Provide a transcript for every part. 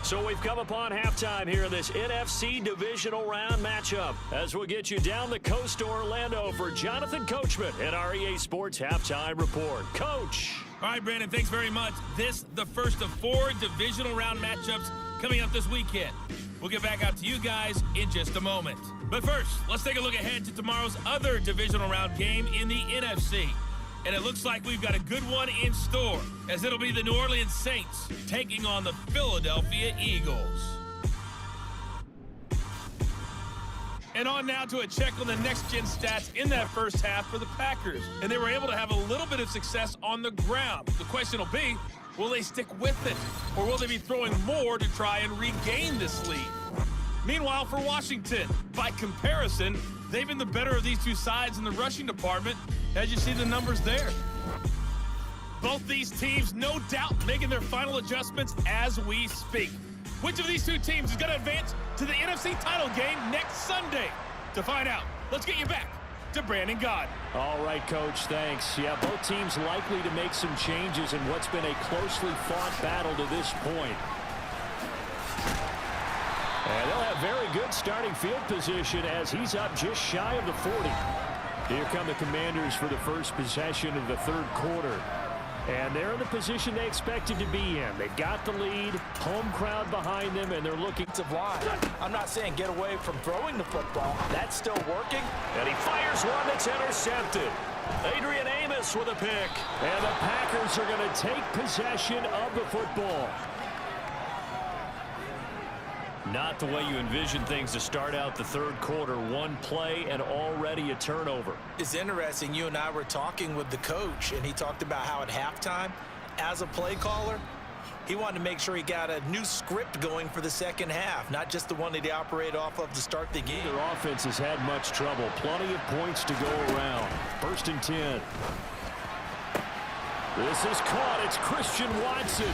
So we've come upon halftime here in this NFC Divisional Round matchup as we'll get you down the coast to Orlando for Jonathan Coachman at our EA Sports Halftime Report. Coach. All right, Brandon, thanks very much. This the first of 4 Divisional Round matchups coming up this weekend. We'll get back out to you guys in just a moment. But first, let's take a look ahead to tomorrow's other Divisional Round game in the NFC. And it looks like we've got a good one in store, as it'll be the New Orleans Saints taking on the Philadelphia Eagles. And on now to a check on the next-gen stats in that first half for the Packers. And they were able to have a little bit of success on the ground. The question will be, will they stick with it? Or will they be throwing more to try and regain this lead? Meanwhile, for Washington, by comparison, they've been the better of these two sides in the rushing department, as you see the numbers there. Both these teams, no doubt, making their final adjustments as we speak. Which of these two teams is going to advance to the NFC title game next Sunday? To find out, let's get you back to Brandon God. All right, Coach, thanks. Yeah, both teams likely to make some changes in what's been a closely fought battle to this point. And they'll have very good starting field position as he's up just shy of the 40. Here come the Commanders for the first possession of the third quarter. And they're in the position they expected to be in. They've got the lead, home crowd behind them, and they're looking to line. I'm not saying get away from throwing the football. That's still working. And he fires one that's intercepted. Adrian Amos with a pick. And the Packers are going to take possession of the football. Not the way you envision things to start out the third quarter. One play and already a turnover. It's interesting. You and I were talking with the coach, and he talked about how at halftime, as a play caller, he wanted to make sure he got a new script going for the second half, not just the one that he operated off of to start the game. Their offense has had much trouble. Plenty of points to go around. 1st and 10. This is caught. It's Christian Watson.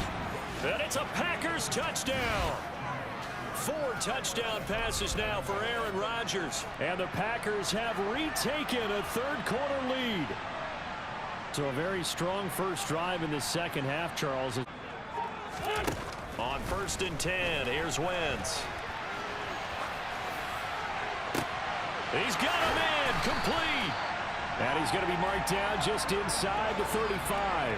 And it's a Packers touchdown. 4 touchdown passes now for Aaron Rodgers. And the Packers have retaken a third quarter lead. So a very strong first drive in the second half, Charles. On 1st and 10, here's Wentz. He's got him in, complete. And he's going to be marked down just inside the 35.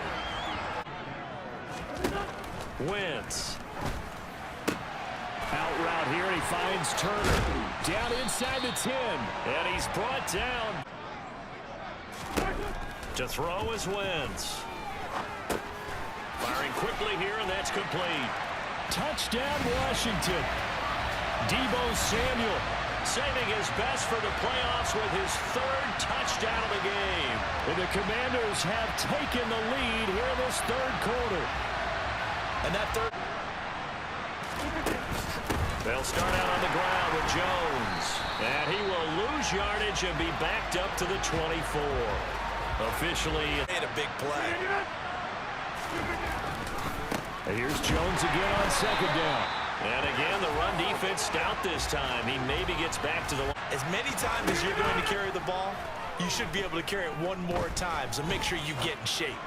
Wentz. Out route here, and he finds Turner. Down inside the 10. And he's brought down. To throw is Wentz. Firing quickly here, and that's complete. Touchdown, Washington. Deebo Samuel saving his best for the playoffs with his 3rd touchdown of the game. And the Commanders have taken the lead here in this third quarter. And that third... They'll start out on the ground with Jones. And he will lose yardage and be backed up to the 24. Officially made a big play. And here's Jones again on 2nd down. And again, the run defense stout this time. He maybe gets back to the line. As many times as you're going to carry the ball, you should be able to carry it one more time, so make sure you get in shape.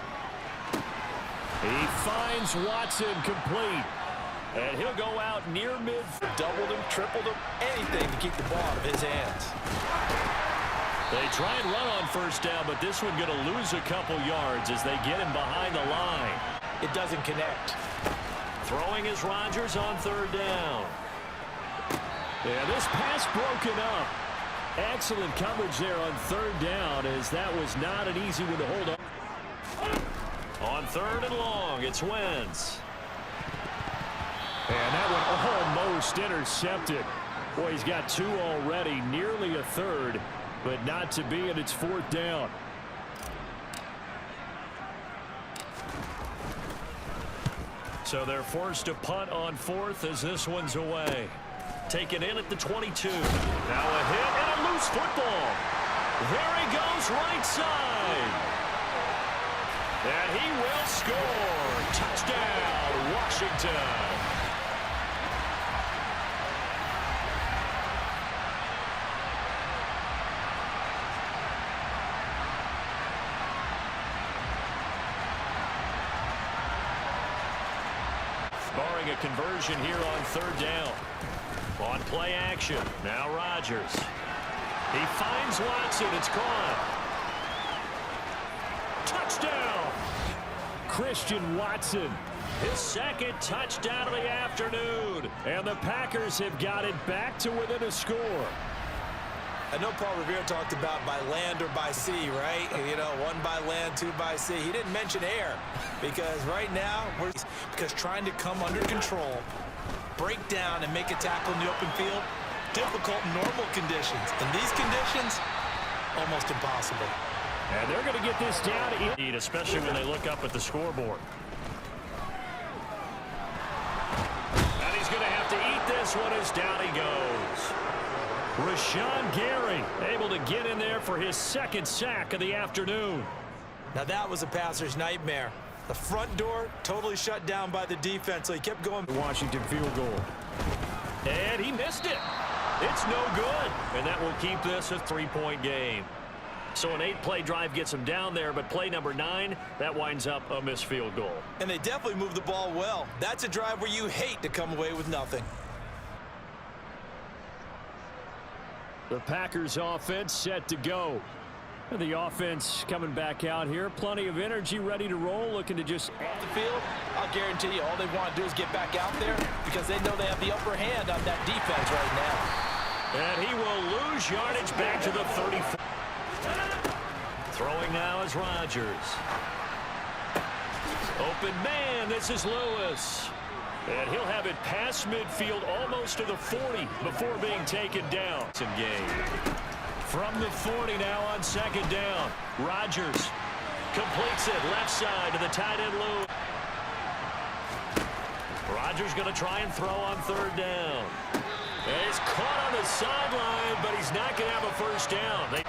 He finds Watson complete. And he'll go out near mid. Doubled him, tripled him, anything to keep the ball out of his hands. They try and run on 1st down, but this one going to lose a couple yards as they get him behind the line. It doesn't connect. Throwing is Rodgers on 3rd down. And this pass broken up. Excellent coverage there on 3rd down, as that was not an easy one to hold up. On 3rd and long, it's Wentz. And that one almost intercepted. Boy, he's got 2 already, nearly a 3rd, but not to be, and it's 4th down. So they're forced to punt on 4th as this one's away. Taken in at the 22. Now a hit and a loose football. There he goes right side. And he will score. Touchdown, Washington. getting a conversion here on third down. On play action. Now Rodgers. He finds Watson. It's caught. Touchdown. Christian Watson. His second touchdown of the afternoon. And the Packers have got it back to within a score. I know Paul Revere talked about by land or by sea, right? You know, one by land, two by sea. He didn't mention air because right now, because trying to come under control, break down and make a tackle in the open field, difficult in normal conditions. In these conditions, almost impossible. And they're going to get this down, especially when they look up at the scoreboard. And he's going to have to eat this one as down he goes. Rashawn Gary able to get in there for his second sack of the afternoon. Now that was a passer's nightmare. The front door totally shut down by the defense, so he kept going. Washington field goal. And he missed it. It's no good. And that will keep this a 3-point game. So an 8-play drive gets him down there, but play number 9, that winds up a missed field goal. And they definitely moved the ball well. That's a drive where you hate to come away with nothing. The Packers offense set to go. The offense coming back out here. Plenty of energy, ready to roll, looking to just off the field. I'll guarantee you all they want to do is get back out there because they know they have the upper hand on that defense right now. And he will lose yardage back to the 34. Throwing now is Rodgers. Open man, this is Lewis. And he'll have it past midfield almost to the 40 before being taken down. Some game. From the 40 now on second down. Rodgers completes it left side to the tight end Lewis. Rodgers going to try and throw on third down. And he's caught on the sideline, but he's not going to have a first down.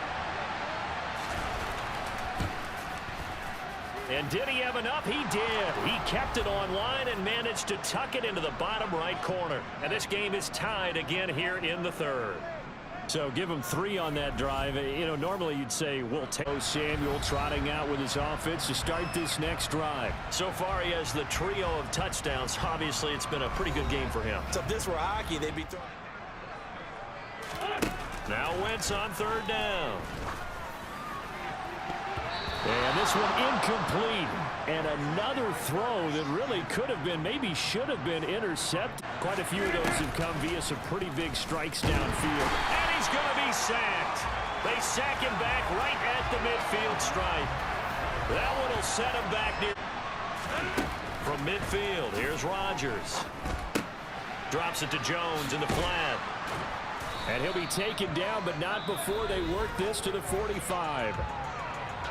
And did he have enough? He did. He kept it online and managed to tuck it into the bottom right corner. And this game is tied again here in the third. So give him 3 on that drive. You know, normally you'd say, we'll take Samuel trotting out with his offense to start this next drive. So far, he has the trio of touchdowns. Obviously, it's been a pretty good game for him. So if this were hockey, they'd be throwing. Now Wentz on third down. And this one incomplete. And another throw that really could have been, maybe should have been intercepted. Quite a few of those have come via some pretty big strikes downfield. And he's going to be sacked. They sack him back right at the midfield stripe. That one will set him back near. From midfield, here's Rodgers. Drops it to Jones in the flat. And he'll be taken down, but not before they work this to the 45.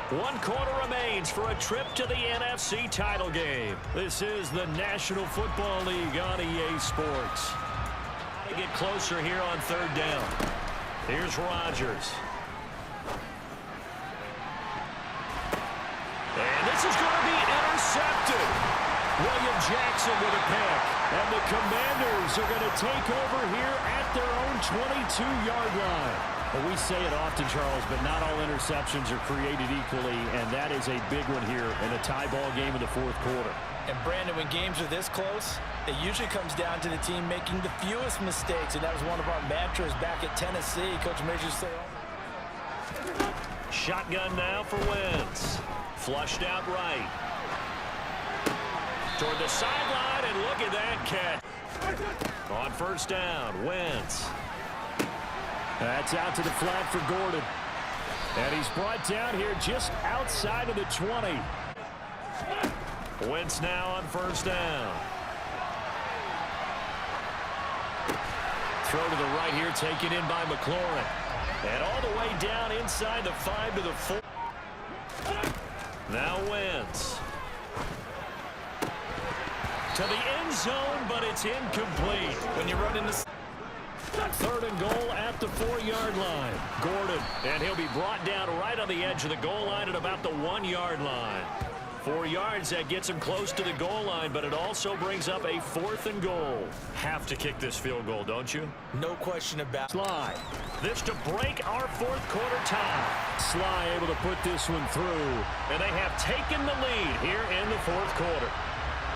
1 quarter remains for a trip to the NFC title game. This is the National Football League on EA Sports. To get closer here on third down. Here's Rodgers. And this is going to be intercepted. William Jackson with a pick. And the Commanders are going to take over here at their own 22-yard line. Well, we say it often, Charles, but not all interceptions are created equally, and that is a big one here in a tie ball game in the fourth quarter. And, Brandon, when games are this close, it usually comes down to the team making the fewest mistakes, and that was one of our mantras back at Tennessee. Coach Majors say, shotgun now for Wentz. Flushed out right. Toward the sideline, and look at that catch. On first down, Wentz. That's out to the flat for Gordon. And he's brought down here just outside of the 20. Wentz now on first down. Throw to the right here, taken in by McLaurin. And all the way down inside the 5 to the 4. Now Wentz. To the end zone, but it's incomplete. When you run in the... Third and goal at the 4-yard line. Gordon, and he'll be brought down right on the edge of the goal line at about the 1-yard line. 4 yards, that gets him close to the goal line, but it also brings up a 4th and goal. Have to kick this field goal, don't you? No question about it. Sly, this to break our fourth quarter tie. Sly able to put this one through, and they have taken the lead here in the fourth quarter.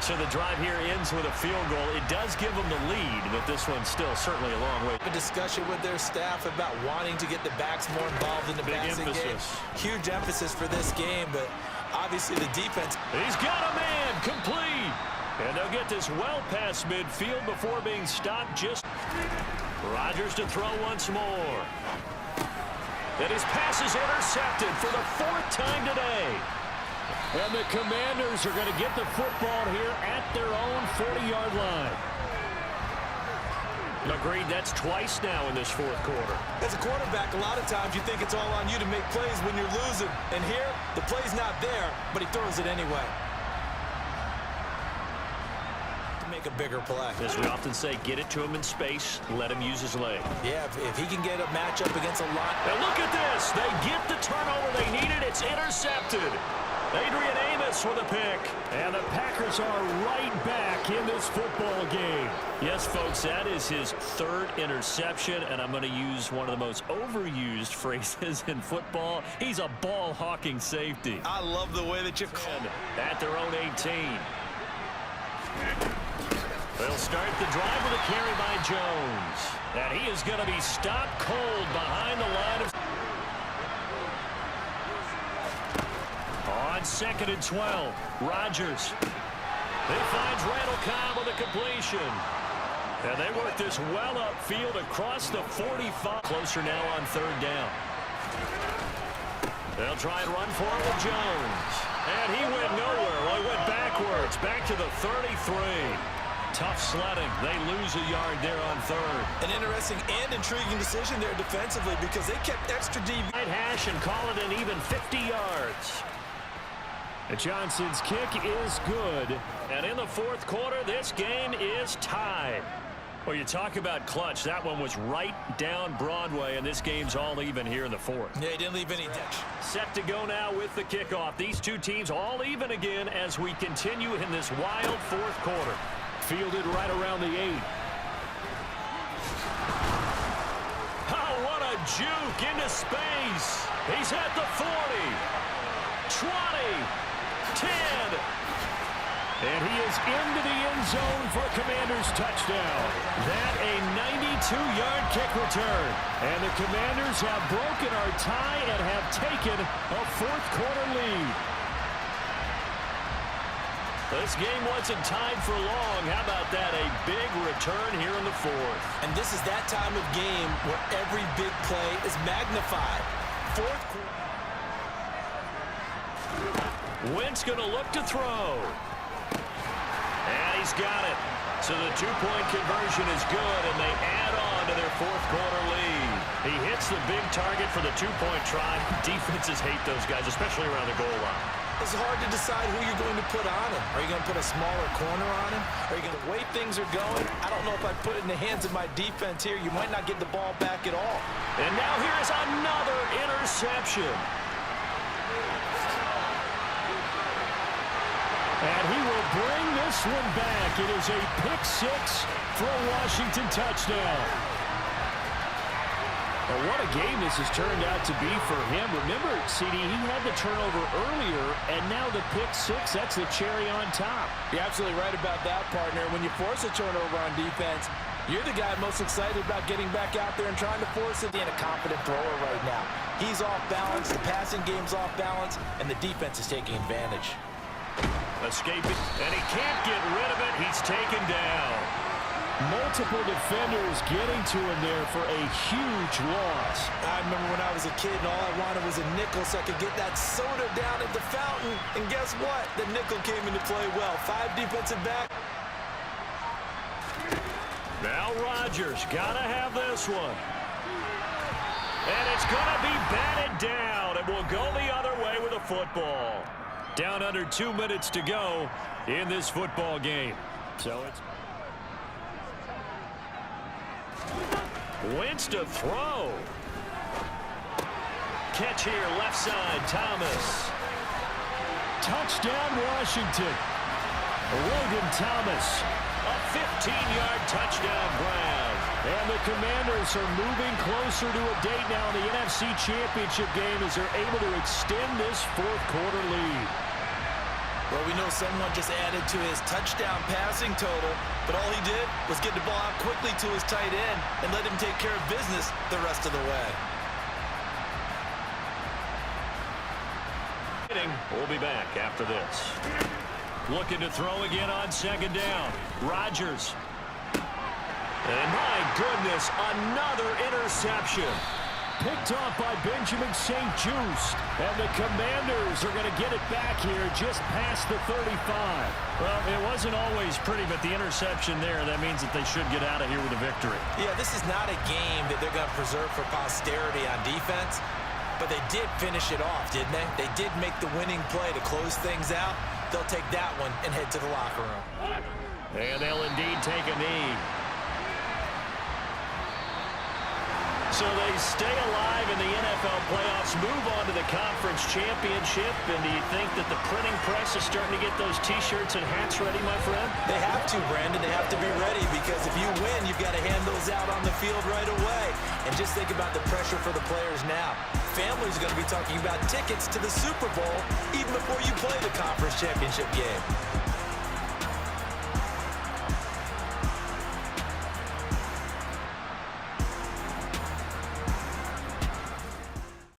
So the drive here ends with a field goal. It does give them the lead, but this one's still certainly a long way. A discussion with their staff about wanting to get the backs more involved in the passing game. Huge emphasis for this game, but obviously the defense. He's got a man complete. And they'll get this well past midfield before being stopped. Just Rodgers to throw once more. And his pass is intercepted for the 4th time today. And the Commanders are going to get the football here at their own 40-yard line. Agreed, that's twice now in this 4th quarter. As a quarterback, a lot of times you think it's all on you to make plays when you're losing. And here, the play's not there, but he throws it anyway. To make a bigger play. As we often say, get it to him in space, let him use his leg. Yeah, if he can get a matchup against a lot. And look at this. They get the turnover they needed. It's intercepted. Adrian Amos with a pick. And the Packers are right back in this football game. Yes, folks, that is his 3rd interception, and I'm going to use one of the most overused phrases in football. He's a ball-hawking safety. I love the way that you call it. At their own 18. They'll start the drive with a carry by Jones. And he is going to be stopped cold behind the line of... On 2nd and 12, Rodgers. He finds Randall Cobb with a completion. And they work this well upfield across the 45. Closer now on 3rd down. They'll try and run for it with Jones. And he went nowhere. Well, he went backwards, back to the 33. Tough sledding. They lose a yard there on 3rd. An interesting and intriguing decision there defensively because they kept extra DB. Right hash and call it an even 50 yards. And Johnson's kick is good. And in the 4th quarter, this game is tied. Well, you talk about clutch. That one was right down Broadway, and this game's all even here in the 4th. Yeah, he didn't leave any ditch. Set to go now with the kickoff. These two teams all even again as we continue in this wild 4th quarter. Fielded right around the 8. Oh, what a juke into space. He's at the 40, 20, 10. And he is into the end zone for a Commanders touchdown. That a 92-yard kick return. And the Commanders have broken our tie and have taken a 4th quarter lead. This game wasn't tied for long. How about that? A big return here in the 4th. And this is that time of game where every big play is magnified. 4th quarter. Wentz going to look to throw. And he's got it. So the 2-point conversion is good, and they add on to their 4th quarter lead. He hits the big target for the 2-point try. Defenses hate those guys, especially around the goal line. It's hard to decide who you're going to put on him. Are you going to put a smaller corner on him? Are you going to wait things are going? I don't know if I put it in the hands of my defense here. You might not get the ball back at all. And now here is another interception. And he will bring this one back. It is a pick-6 for a Washington touchdown. Well, what a game this has turned out to be for him. Remember, CD, he had the turnover earlier, and now the pick-6, that's the cherry on top. You're absolutely right about that, partner. When you force a turnover on defense, you're the guy most excited about getting back out there and trying to force it. Being a confident thrower right now. He's off balance, the passing game's off balance, and the defense is taking advantage. Escaping, and he can't get rid of it. He's taken down. Multiple defenders getting to him there for a huge loss. I remember when I was a kid and all I wanted was a nickel so I could get that soda down at the fountain. And guess what? The nickel came into play well. 5 defensive back. Now Rodgers got to have this one. And it's going to be batted down. And we'll go the other way with a football. Down under 2 minutes to go in this football game. So it's Wentz to throw. Catch here, left side, Thomas. Touchdown, Washington. Logan Thomas, a 15-yard touchdown grab. And the Commanders are moving closer to a date now in the NFC Championship game as they're able to extend this 4th quarter lead. Well, we know someone just added to his touchdown passing total, but all he did was get the ball out quickly to his tight end and let him take care of business the rest of the way. We'll be back after this. Looking to throw again on second down. Rodgers. And my goodness, another interception. Picked off by Benjamin St-Juste. And the Commanders are going to get it back here just past the 35. Well, it wasn't always pretty, but the interception there, that means that they should get out of here with a victory. Yeah, this is not a game that they're going to preserve for posterity on defense. But they did finish it off, didn't they? They did make the winning play to close things out. They'll take that one and head to the locker room. And they'll indeed take a knee. So they stay alive in the NFL playoffs, move on to the conference championship. And do you think that the printing press is starting to get those T-shirts and hats ready, my friend? They have to, Brandon. They have to be ready because if you win, you've got to hand those out on the field right away. And just think about the pressure for the players now. Families are going to be talking about tickets to the Super Bowl even before you play the conference championship game.